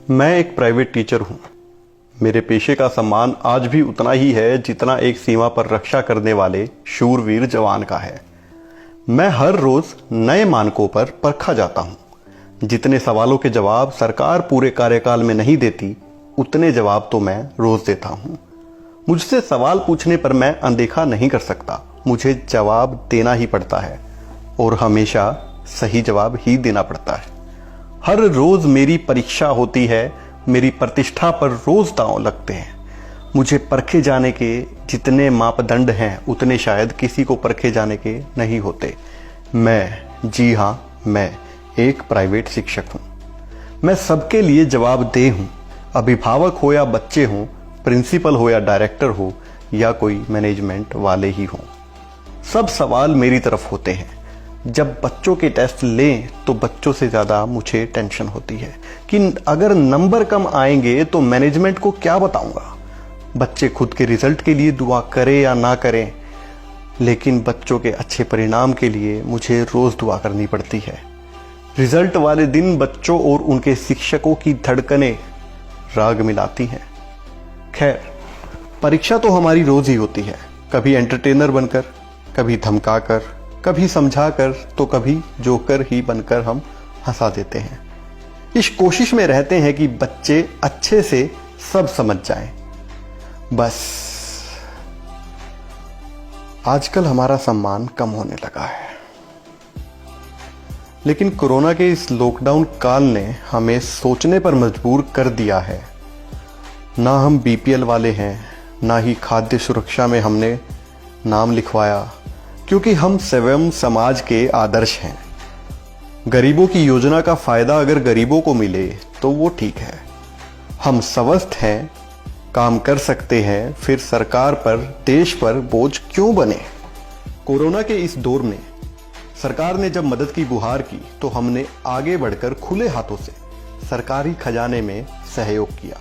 मैं एक private teacher हूँ। मेरे पेशे का सम्मान आज भी उतना ही है जितना एक सीमा पर रक्षा करने वाले शूरवीर जवान का है। मैं हर रोज नए मानकों पर परखा जाता हूँ। जितने सवालों के जवाब सरकार पूरे कार्यकाल में नहीं देती, उतने जवाब तो मैं रोज देता हूँ। मुझसे सवाल पूछने पर मैं अनदेखा नहीं कर सकता। मुझे जवाब देना ही पड़ता है और हमेशा सही जवाब ही देना पड़ता है। हर रोज मेरी परीक्षा होती है। मेरी प्रतिष्ठा पर रोज दांव लगते हैं। मुझे परखे जाने के जितने मापदंड हैं उतने शायद किसी को परखे जाने के नहीं होते। जी हाँ, मैं एक प्राइवेट शिक्षक हूँ। मैं सबके लिए जवाबदेह हूँ। अभिभावक हो या बच्चे हों, प्रिंसिपल हो या डायरेक्टर हो या कोई मैनेजमेंट वाले ही हों, सब सवाल मेरी तरफ होते हैं। जब बच्चों के टेस्ट लें तो बच्चों से ज़्यादा मुझे टेंशन होती है कि अगर नंबर कम आएंगे तो मैनेजमेंट को क्या बताऊंगा। बच्चे खुद के रिजल्ट के लिए दुआ करें या ना करें, लेकिन बच्चों के अच्छे परिणाम के लिए मुझे रोज़ दुआ करनी पड़ती है। रिजल्ट वाले दिन बच्चों और उनके शिक्षकों की धड़कनें राग मिलाती हैं। खैर, परीक्षा तो हमारी रोज़ ही होती है, कभी एंटरटेनर बनकर, कभी धमकाकर, कभी समझाकर, तो कभी जोकर ही बनकर हम हंसा देते हैं। इस कोशिश में रहते हैं कि बच्चे अच्छे से सब समझ जाएं। बस आजकल हमारा सम्मान कम होने लगा है। लेकिन कोरोना के इस लॉकडाउन काल ने हमें सोचने पर मजबूर कर दिया है। ना हम बीपीएल वाले हैं, ना ही खाद्य सुरक्षा में हमने नाम लिखवाया, क्योंकि हम स्वयं समाज के आदर्श हैं। गरीबों की योजना का फायदा अगर गरीबों को मिले तो वो ठीक है। हम स्वस्थ हैं, काम कर सकते हैं, फिर सरकार पर, देश पर बोझ क्यों बने। कोरोना के इस दौर में सरकार ने जब मदद की गुहार की तो हमने आगे बढ़कर खुले हाथों से सरकारी खजाने में सहयोग किया।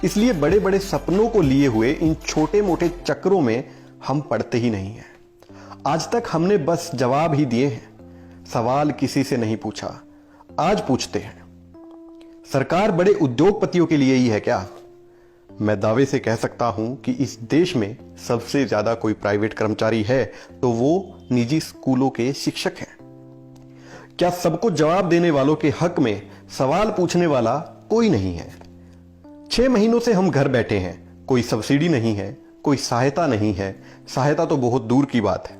इसलिए बड़े बड़े सपनों को लिए हुए इन छोटे मोटे चक्रों में हम पड़ते ही नहीं हैं। आज तक हमने बस जवाब ही दिए हैं, सवाल किसी से नहीं पूछा। आज पूछते हैं, सरकार बड़े उद्योगपतियों के लिए ही है क्या? मैं दावे से कह सकता हूं कि इस देश में सबसे ज्यादा कोई प्राइवेट कर्मचारी है तो वो निजी स्कूलों के शिक्षक हैं। क्या सबको जवाब देने वालों के हक में सवाल पूछने वाला कोई नहीं है? 6 महीनों से हम घर बैठे हैं, कोई सब्सिडी नहीं है, कोई सहायता नहीं है। सहायता तो बहुत दूर की बात है,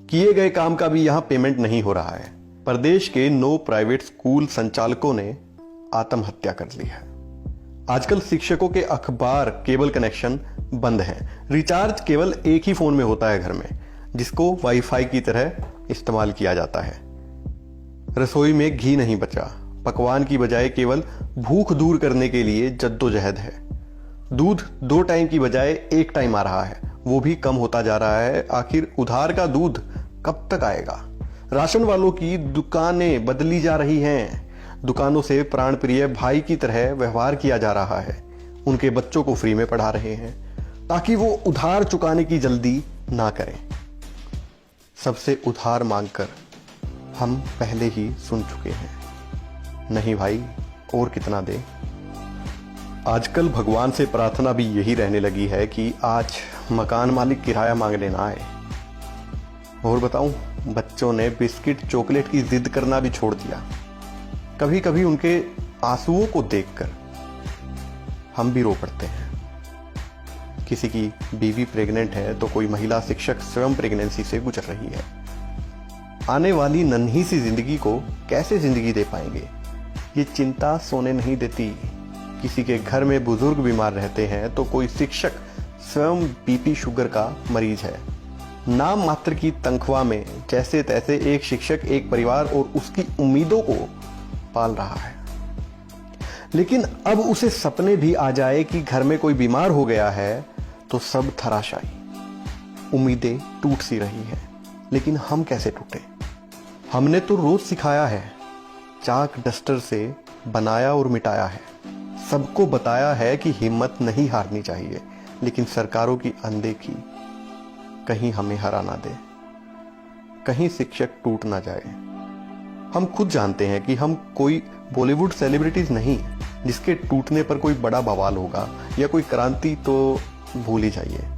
किए गए काम का भी यहां पेमेंट नहीं हो रहा है। प्रदेश के 9 प्राइवेट स्कूल संचालकों ने आत्महत्या कर ली है। आजकल शिक्षकों के अखबार केबल कनेक्शन बंद हैं। रिचार्ज केवल एक ही फोन में होता है घर में, जिसको वाईफाई की तरह इस्तेमाल किया जाता है। रसोई में घी नहीं बचा, पकवान की बजाय केवल भूख दूर करने के लिए जद्दोजहद है। दूध 2 टाइम की बजाय 1 टाइम आ रहा है, वो भी कम होता जा रहा है। आखिर उधार का दूध कब तक आएगा? राशन वालों की दुकानें बदली जा रही हैं। दुकानों से प्राण प्रिय भाई की तरह व्यवहार किया जा रहा है। उनके बच्चों को फ्री में पढ़ा रहे हैं ताकि वो उधार चुकाने की जल्दी ना करें। सबसे उधार मांगकर हम पहले ही सुन चुके हैं, नहीं भाई और कितना दे। आजकल भगवान से प्रार्थना भी यही रहने लगी है कि आज मकान मालिक किराया मांगने ना आए। और बताऊं, बच्चों ने बिस्किट चॉकलेट की जिद करना भी छोड़ दिया। कभी कभी उनके आंसुओं को देखकर हम भी रो पड़ते हैं। किसी की बीवी प्रेग्नेंट है तो कोई महिला शिक्षक स्वयं प्रेगनेंसी से गुजर रही है। आने वाली नन्ही सी जिंदगी को कैसे जिंदगी दे पाएंगे, ये चिंता सोने नहीं देती। किसी के घर में बुजुर्ग बीमार रहते हैं तो कोई शिक्षक स्वयं बीपी शुगर का मरीज है। नाम मात्र की तनख्वाह में जैसे तैसे एक शिक्षक एक परिवार और उसकी उम्मीदों को पाल रहा है। लेकिन अब उसे सपने भी आ जाए कि घर में कोई बीमार हो गया है तो सब धराशायी। उम्मीदें टूट सी रही है, लेकिन हम कैसे टूटे? हमने तो रोज सिखाया है, चाक डस्टर से बनाया और मिटाया है, सबको बताया है कि हिम्मत नहीं हारनी चाहिए। लेकिन सरकारों की अनदेखी कहीं हमें हरा ना दे, कहीं शिक्षक टूट ना जाए। हम खुद जानते हैं कि हम कोई बॉलीवुड सेलिब्रिटीज नहीं, जिसके टूटने पर कोई बड़ा बवाल होगा या कोई क्रांति तो भूल ही जाइए।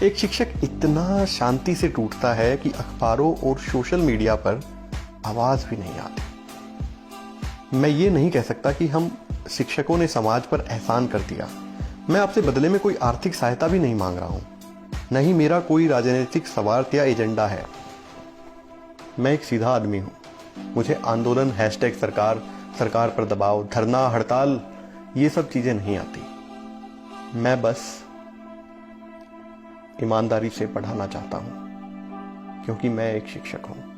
एक शिक्षक इतना शांति से टूटता है कि अखबारों और सोशल मीडिया पर आवाज भी नहीं आती। मैं ये नहीं कह सकता कि हम शिक्षकों ने समाज पर एहसान कर दिया। मैं आपसे बदले में कोई आर्थिक सहायता भी नहीं मांग रहा हूं, नहीं मेरा कोई राजनीतिक स्वार्थ या एजेंडा है। मैं एक सीधा आदमी हूं। मुझे आंदोलन, हैशटैग सरकार, सरकार पर दबाव, धरना, हड़ताल, ये सब चीजें नहीं आती। मैं बस ईमानदारी से पढ़ाना चाहता हूं, क्योंकि मैं एक शिक्षक हूं।